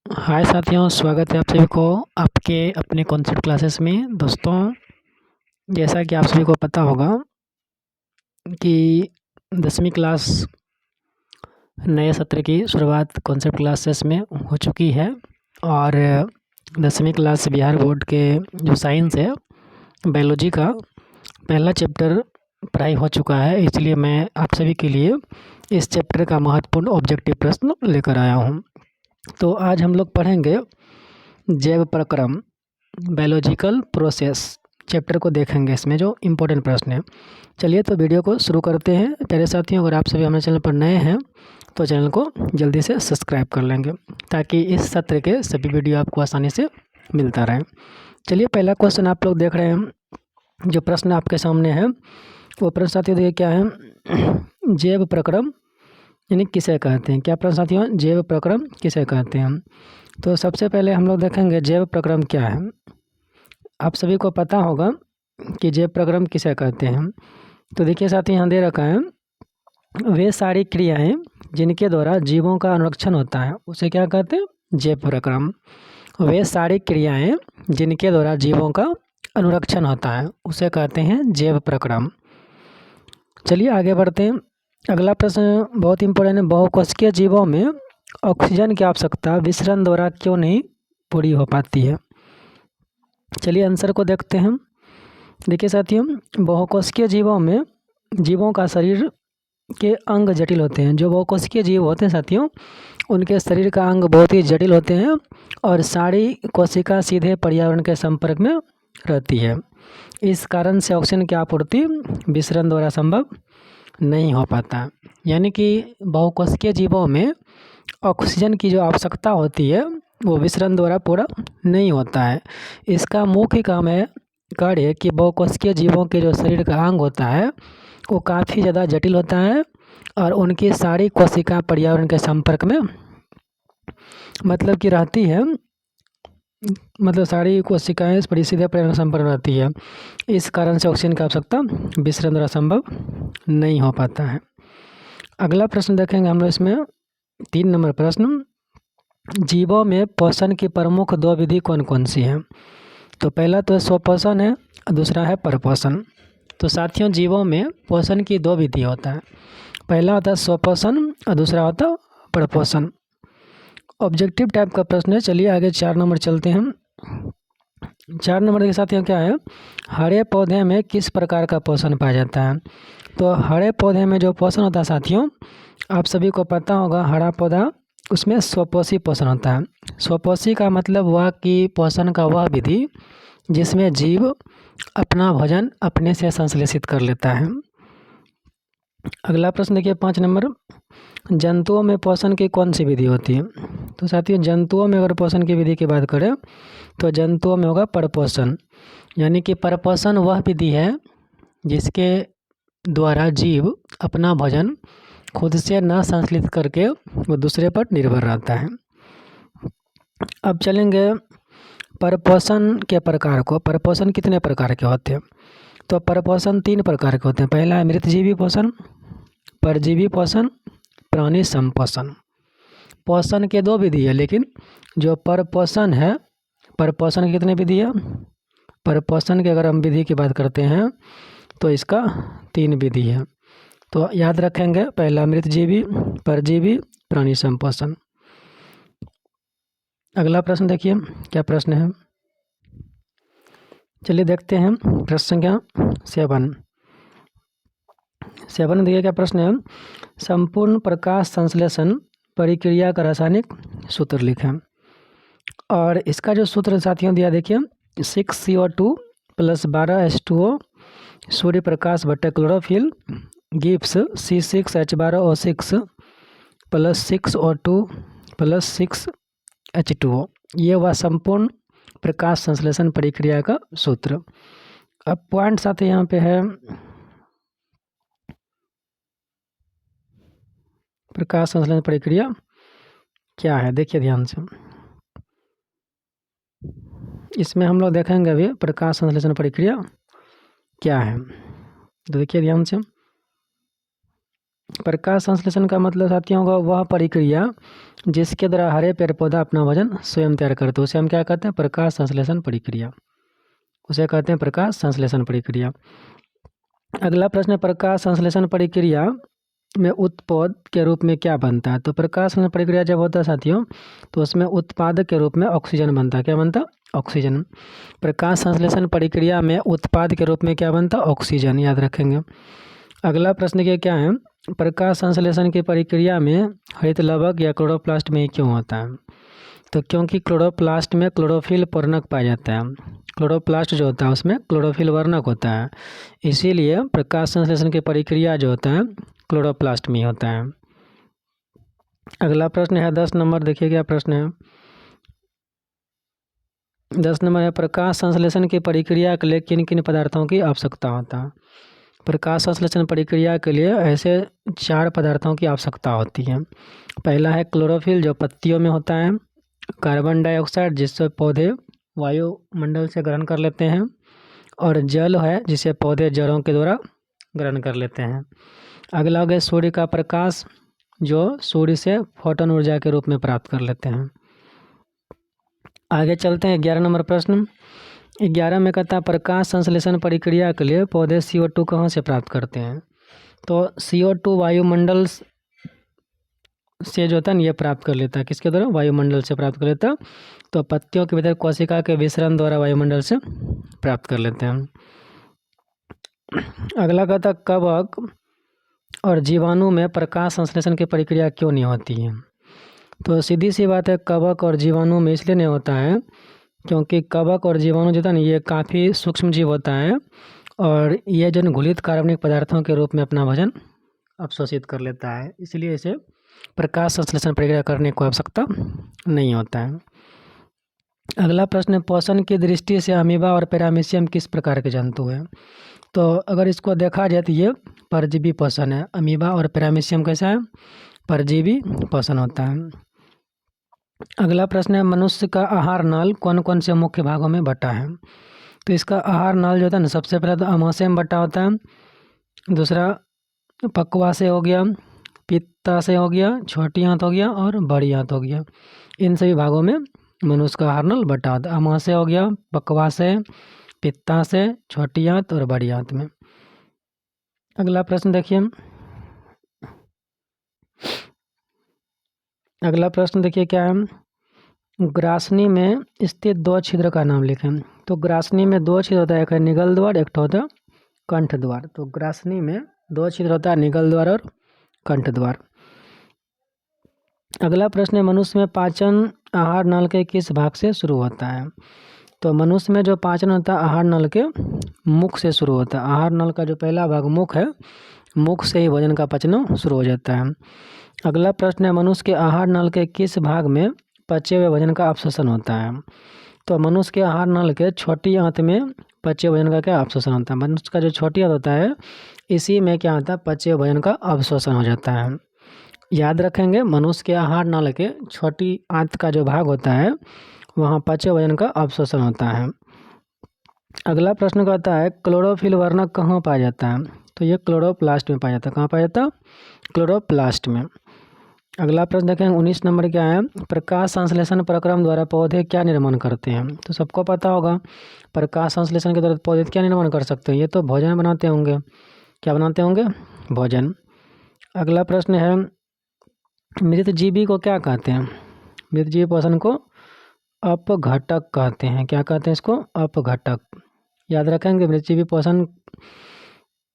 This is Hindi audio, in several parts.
हाय साथियों, स्वागत है आप सभी को आपके अपने कॉन्सेप्ट क्लासेस में। दोस्तों, जैसा कि आप सभी को पता होगा कि 10वीं क्लास नए सत्र की शुरुआत कॉन्सेप्ट क्लासेस में हो चुकी है और 10वीं क्लास बिहार बोर्ड के जो साइंस है, बायोलॉजी का पहला चैप्टर पढ़ाई हो चुका है। इसलिए मैं आप सभी के लिए इस चैप्टर का महत्वपूर्ण ऑब्जेक्टिव प्रश्न लेकर आया हूँ। तो आज हम लोग पढ़ेंगे जैव प्रक्रम, बायोलॉजिकल प्रोसेस चैप्टर को देखेंगे। इसमें जो इम्पोर्टेंट प्रश्न है, चलिए तो वीडियो को शुरू करते हैं। प्यारे साथियों, अगर आप सभी हमारे चैनल पर नए हैं तो चैनल को जल्दी से सब्सक्राइब कर लेंगे ताकि इस सत्र के सभी वीडियो आपको आसानी से मिलता रहे। चलिए, पहला क्वेश्चन आप लोग देख रहे हैं। जो प्रश्न आपके सामने है वो प्रश्न साथियों देखिए क्या है। जैव प्रक्रम यानी किसे कहते हैं? क्या प्रश्न साथियों? जैव प्रक्रम किसे कहते हैं? तो सबसे पहले हम लोग देखेंगे जैव प्रक्रम क्या है। आप सभी को पता होगा कि जैव प्रक्रम किसे कहते हैं। तो देखिए साथी, यहाँ दे रखा है, वे सारी क्रियाएं जिनके द्वारा जीवों का अनुरक्षण होता है उसे क्या कहते हैं? जैव प्रक्रम। वे सारी क्रियाएं जिनके द्वारा जीवों का अनुरक्षण होता है उसे कहते हैं जैव प्रक्रम। चलिए आगे बढ़ते हैं। अगला प्रश्न बहुत इंपॉर्टेंट है। बहुकोशिकीय जीवों में ऑक्सीजन की आवश्यकता विसरण द्वारा क्यों नहीं पूरी हो पाती है? चलिए आंसर को देखते हैं। देखिए साथियों, बहुकोशिकीय जीवों में जीवों का शरीर के अंग जटिल होते हैं। जो बहुकोशिकीय जीव होते हैं साथियों, उनके शरीर का अंग बहुत ही जटिल होते हैं और सारी कोशिका सीधे पर्यावरण के संपर्क में रहती है। इस कारण से ऑक्सीजन की आपूर्ति विसरण द्वारा संभव नहीं हो पाता। यानी कि बहुकोशिकीय जीवों में ऑक्सीजन की जो आवश्यकता होती है वो विसरण द्वारा पूरा नहीं होता है। इसका मुख्य काम है कार्य कि बहुकोशिकीय जीवों के जो शरीर का अंग होता है वो काफ़ी ज़्यादा जटिल होता है और उनकी सारी कोशिका पर्यावरण के संपर्क में मतलब कि रहती है। मतलब सारी कोशिकाएं सीधे पर्यावरण के संपर्क में रहती है। इस कारण से ऑक्सीजन की आवश्यकता विसरण द्वारा संभव नहीं हो पाता है। अगला प्रश्न देखेंगे हम लोग इसमें 3 नंबर प्रश्न, जीवों में पोषण की प्रमुख 2 विधि कौन कौन सी हैं? तो पहला तो स्वपोषण है और दूसरा है परपोषण। तो साथियों, जीवों में पोषण की 2 विधि होता है। पहला होता है स्वपोषण और दूसरा होता है परपोषण। ऑब्जेक्टिव टाइप का प्रश्न है। चलिए आगे 4 नंबर चलते हैं। 4 नंबर के साथियों क्या है, हरे पौधे में किस प्रकार का पोषण पाया जाता है? तो हरे पौधे में जो पोषण होता है साथियों, आप सभी को पता होगा, हरा पौधा उसमें स्वपोषी पोषण होता है। स्वपोषी का मतलब हुआ कि पोषण का वह विधि जिसमें जीव अपना भोजन अपने से संश्लेषित कर लेता है। अगला प्रश्न देखिए 5 नंबर, जंतुओं में पोषण की कौन सी विधि होती है? तो साथियों, जंतुओं में अगर पोषण की विधि की बात करें तो जंतुओं में होगा परपोषण। यानी कि परपोषण वह विधि है जिसके द्वारा जीव अपना भोजन खुद से न संश्लेषित करके वो दूसरे पर निर्भर रहता है। अब चलेंगे परपोषण के प्रकार को। परपोषण कितने प्रकार के होते हैं? तो परपोषण 3 प्रकार के होते हैं। पहला है मृतजीवी पोषण, परजीवी पोषण, प्राणी संपोषण। पोषण के 2 विधि है, लेकिन जो परपोषण है, परपोषण की कितने विधि है? परपोषण की अगर हम विधि की बात करते हैं तो इसका 3 विधि है। तो याद रखेंगे, पहला मृतजीवी, परजीवी, प्राणी संपोषण। अगला प्रश्न देखिए क्या प्रश्न है। चलिए देखते हैं प्रश्न संख्या 7 देखिए क्या प्रश्न है, संपूर्ण प्रकाश संश्लेषण प्रक्रिया का रासायनिक सूत्र लिखें। और इसका जो सूत्र साथियों दिया देखिए, 6CO2 + 12H2O सूर्य प्रकाश बटे chlorophyll gives C6H12O6 + 6O2 + 6H2O। ये हुआ संपूर्ण प्रकाश संश्लेषण प्रक्रिया का सूत्र। अब पॉइंट साथ यहाँ पे है, प्रकाश संश्लेषण प्रक्रिया क्या है, देखिए ध्यान से। इसमें हम लोग देखेंगे अभी प्रकाश संश्लेषण प्रक्रिया क्या है, तो देखिए ध्यान से। प्रकाश संश्लेषण का मतलब साथियों होगा वह प्रक्रिया जिसके द्वारा हरे पेड़ पौधा अपना भोजन स्वयं तैयार करते हैं, उसे हम क्या कहते हैं? प्रकाश संश्लेषण प्रक्रिया, उसे कहते हैं प्रकाश संश्लेषण प्रक्रिया। अगला प्रश्न है, प्रकाश संश्लेषण प्रक्रिया में उत्पाद के रूप में क्या बनता है? तो प्रकाश संश्लेषण प्रक्रिया जब होता है साथियों, तो उसमें उत्पाद के रूप में ऑक्सीजन बनता है। क्या बनता है? ऑक्सीजन। प्रकाश संश्लेषण प्रक्रिया में उत्पाद के रूप में क्या बनता है? ऑक्सीजन, याद रखेंगे। अगला प्रश्न के क्या है, प्रकाश संश्लेषण की प्रक्रिया में हरित लवक या क्लोरोप्लास्ट में ही क्यों होता है? तो क्योंकि क्लोरोप्लास्ट में क्लोरोफिल वर्णक पाया जाता है। क्लोरोप्लास्ट जो होता है उसमें क्लोरोफिल वर्णक होता है, इसीलिए प्रकाश संश्लेषण की प्रक्रिया जो होता है क्लोरोप्लास्ट में ही होता है। अगला प्रश्न है 10 नंबर, देखिए क्या प्रश्न है। 10 नंबर है, प्रकाश संश्लेषण की प्रक्रिया के लिए किन किन पदार्थों की आवश्यकता होता है? प्रकाश संश्लेषण प्रक्रिया के लिए ऐसे 4 पदार्थों की आवश्यकता होती है। पहला है क्लोरोफिल जो पत्तियों में होता है, कार्बन डाइऑक्साइड जिससे पौधे वायुमंडल से ग्रहण कर लेते हैं, और जल है जिसे पौधे जड़ों के द्वारा ग्रहण कर लेते हैं। अगला हो गया सूर्य का प्रकाश जो सूर्य से फोटोन ऊर्जा के रूप में प्राप्त कर लेते हैं। आगे चलते हैं 11 नंबर प्रश्न। 11 में कहता है प्रकाश संश्लेषण प्रक्रिया के लिए पौधे CO2 कहाँ से प्राप्त करते हैं? तो CO2 वायुमंडल से जो होता है ये प्राप्त कर लेता है, किसके द्वारा? वायुमंडल से प्राप्त कर लेता है। तो पत्तियों के भीतर कोशिका के विसरण द्वारा वायुमंडल से प्राप्त कर लेते हैं। अगला कहता है कवक और जीवाणु में प्रकाश संश्लेषण की प्रक्रिया क्यों नहीं होती है? तो सीधी सी बात है, कवक और जीवाणु में इसलिए नहीं होता है क्योंकि कवक और जीवाणु जो था ना ये काफ़ी सूक्ष्म जीव होता है, और ये जो घुलित कार्बनिक पदार्थों के रूप में अपना भोजन अवशोषित कर लेता है, इसलिए इसे प्रकाश संश्लेषण प्रक्रिया करने की आवश्यकता नहीं होता है। अगला प्रश्न है, पोषण की दृष्टि से अमीबा और पैरामीशियम किस प्रकार के जंतु हैं? तो अगर इसको देखा जाए तो ये परजीवी पोषण है। अमीबा और पैरामीशियम कैसा है? परजीवी पोषण होता है। अगला प्रश्न है, मनुष्य का आहार नाल कौन कौन से मुख्य भागों में बटा है? तो इसका आहार नाल जो होता है ना, सबसे पहले तो आमाशय में बटा होता है, दूसरा पक्वाशय हो गया, पित्ताशय हो गया, छोटी आंत हो गया और बड़ी आंत हो गया। इन सभी भागों में मनुष्य का आहार नाल बटा होता है। आमाशय हो गया, पक्वाशय, पित्ताशय, छोटी आंत और बड़ी आंत में। अगला प्रश्न देखिए, अगला प्रश्न देखिए क्या है, ग्रासनी में स्थित 2 छिद्र का नाम लिखें। तो ग्रासनी में 2 छिद्र होता है, एक है निगल द्वार, एक होता है कंठ द्वार। तो ग्रासनी में 2 छिद्र होता है, निगल द्वार और कंठ द्वार। अगला प्रश्न है, मनुष्य में पाचन आहार नल के किस भाग से शुरू होता है? तो मनुष्य में जो पाचन होता है आहार नल के मुख से शुरू होता है। आहार नल का जो पहला भाग मुख है, मुख से ही भोजन का पचना शुरू हो जाता है। अगला प्रश्न है, मनुष्य के आहार नल के किस भाग में पचे हुए भोजन का अवशोषण होता है? तो मनुष्य के आहार नल के छोटी आंत में पचे भोजन का क्या अवशोषण होता है? मनुष्य का जो छोटी आंत होता है इसी में क्या होता है? पचे भोजन का अवशोषण हो जाता है। याद रखेंगे, मनुष्य के आहार नल के छोटी आंत का जो भाग होता है वहाँ पचे भोजन का अवशोषण होता है। अगला प्रश्न कहता है, क्लोरोफिल वर्णक कहाँ पाया जाता है? तो ये क्लोरोप्लास्ट में पाया जाता है। कहाँ पाया जाता है? क्लोरोप्लास्ट में। अगला प्रश्न देखें 19 नंबर क्या है, प्रकाश संश्लेषण प्रक्रम द्वारा पौधे क्या निर्माण करते हैं? तो सबको पता होगा प्रकाश संश्लेषण के द्वारा पौधे क्या निर्माण कर सकते हैं? ये तो भोजन बनाते होंगे। क्या बनाते होंगे? भोजन। अगला प्रश्न है, मृतजीवी को क्या कहते हैं? मृतजीवी पोषण को अपघटक कहते हैं। क्या कहते हैं इसको? अपघटक। याद रखेंगे, मृतजीवी पोषण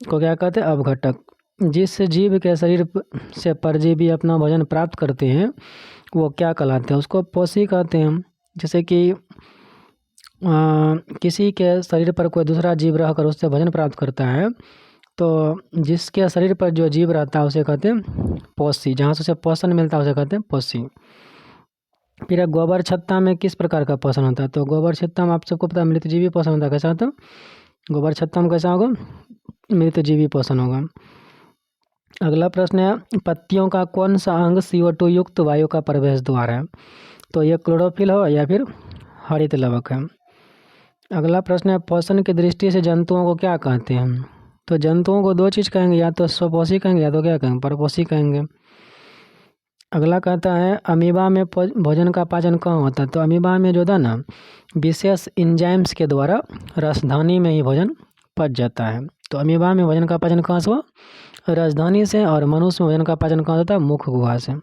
को क्या कहते हैं? अपघटक। जिस जीव के शरीर से परजीवी अपना भोजन प्राप्त करते हैं वो क्या कहलाते हैं? उसको पोषी कहते हैं। जैसे कि किसी के शरीर पर कोई दूसरा जीव रहकर उससे भोजन प्राप्त करता है, तो जिसके शरीर पर जो जीव रहता है उसे कहते हैं पोषी। जहाँ से उसे पोषण मिलता है उसे कहते हैं पोषी। फिर गोबर छत्ता में किस प्रकार का पोषण होता है? तो गोबर छत्ता में आप सबको पता है मृतजीवी पोषण होता है। कैसा होता है? गोबर छत्ता में कैसा होगा? मृतजीवी पोषण होगा। अगला प्रश्न है, पत्तियों का कौन सा अंग CO2 युक्त वायु का प्रवेश द्वार है? तो ये क्लोरोफिल हो या फिर हरित लवक है। अगला प्रश्न है, पोषण की दृष्टि से जंतुओं को क्या कहते हैं? तो जंतुओं को दो चीज़ कहेंगे, या तो स्वपोषी कहेंगे या तो क्या कहेंगे, परपोषी कहेंगे। अगला कहता है अमीबा में भोजन का पाचन कहाँ होता है। तो अमीबा में जो था ना, विशेष एंजाइम्स के द्वारा रसधानी में ही भोजन पच जाता है। तो अमीबा में भोजन का पाचन कहाँ से हुआ, रसधानी से, और मनुष्य में भोजन का पाचन कहाँ होता है, मुख गुहा से।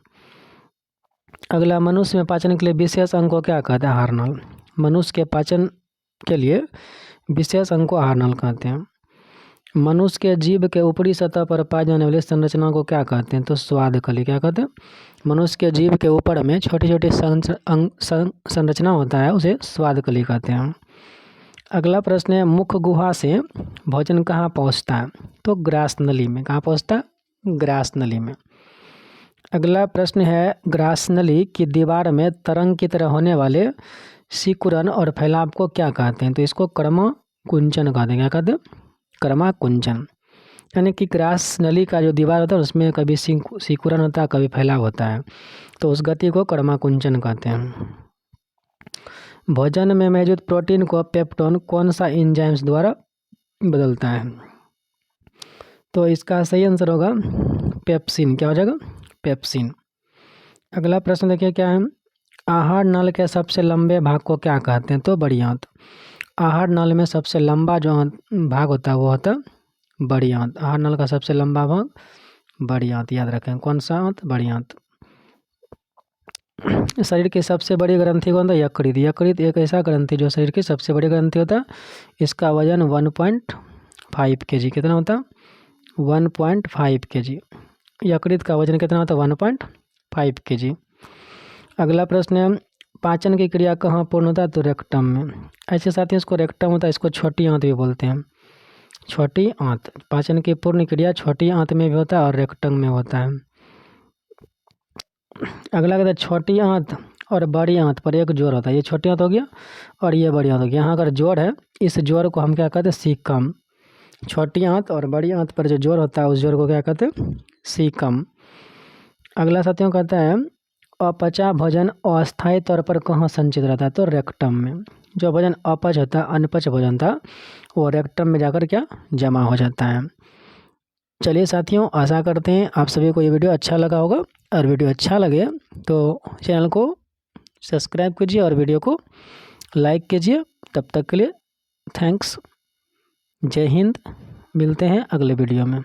अगला, मनुष्य में पाचन के लिए विशेष अंग को क्या कहते हैं, आहार नल। मनुष्य के पाचन के लिए विशेष अंग को आहार नल कहते हैं। मनुष्य के जीभ के ऊपरी सतह पर पाई जाने वाली संरचना को क्या कहते हैं, तो स्वाद कली। क्या कहते हैं, मनुष्य के जीभ के ऊपर में छोटी छोटी संरचना होता है, उसे स्वाद कली कहते हैं। अगला प्रश्न है मुख गुहा से भोजन कहाँ पहुँचता है, तो ग्रास नली में। कहाँ पहुँचता है, ग्रास नली में। अगला प्रश्न है ग्रास नली की दीवार में तरंग की तरह होने वाले सिकुड़न और फैलाव को क्या कहते हैं, तो इसको कर्मा कुंचन कहते हैं। क्या कहते हैं, कर्मा कुंचन। यानी कि ग्रास नली का जो दीवार होता है उसमें कभी सिकुड़न होता है, कभी फैलाव होता है, तो उस गति को कर्मा कुंचन कहते हैं। भोजन में मौजूद प्रोटीन को पेप्टोन कौन सा एंजाइम्स द्वारा बदलता है, तो इसका सही आंसर होगा पेप्सिन। क्या हो जाएगा, पेप्सिन। अगला प्रश्न देखिए क्या है, आहार नल के सबसे लंबे भाग को क्या कहते हैं, तो बड़ी आंत। आहार नल में सबसे लंबा जो भाग होता है वो होता है बड़ी आंत। आहार नल का सबसे लंबा भाग बड़ी आंत, याद रखें। कौन सा आंत, बड़ी आंत। शरीर की सबसे बड़ी ग्रंथि कौन था, यकृत। यकृत एक ऐसा ग्रंथि जो शरीर की सबसे बड़ी ग्रंथि होता है। इसका वजन 1.5 kg कितना होता है, 1.5 kg। यकृत का वजन कितना होता है, 1.5 kg। अगला प्रश्न है पाचन की क्रिया कहाँ पूर्ण होता है, तो रेक्टम में। ऐसे साथ ही इसको रेक्टम होता है, इसको छोटी आंत भी बोलते हैं। छोटी आंत, पाचन की पूर्ण क्रिया छोटी आंत में भी होता है और रेक्टम में होता है। अगला कहता है छोटी आंत और बड़ी आंत पर एक जोड़ होता है। ये छोटी आंत हो गया और ये बड़ी आंत हो गया। यहाँ अगर जोड़ है, इस जोड़ को हम क्या कहते हैं, सीकम। छोटी आंत और बड़ी आंत पर जो जोड़ होता है उस जोड़ को क्या कहते हैं, सीकम। अगला साथियों कहता है अपचा भोजन अस्थायी तौर पर कहाँ संचित रहता है, तो रेक्टम में। जो भोजन अपच होता है, अनपच भोजन था, वो रेक्टम में जाकर क्या जमा हो जाता है। चलिए साथियों, आशा करते हैं आप सभी को ये वीडियो अच्छा लगा होगा, और वीडियो अच्छा लगे तो चैनल को सब्सक्राइब कीजिए और वीडियो को लाइक कीजिए। तब तक के लिए थैंक्स, जय हिंद। मिलते हैं अगले वीडियो में।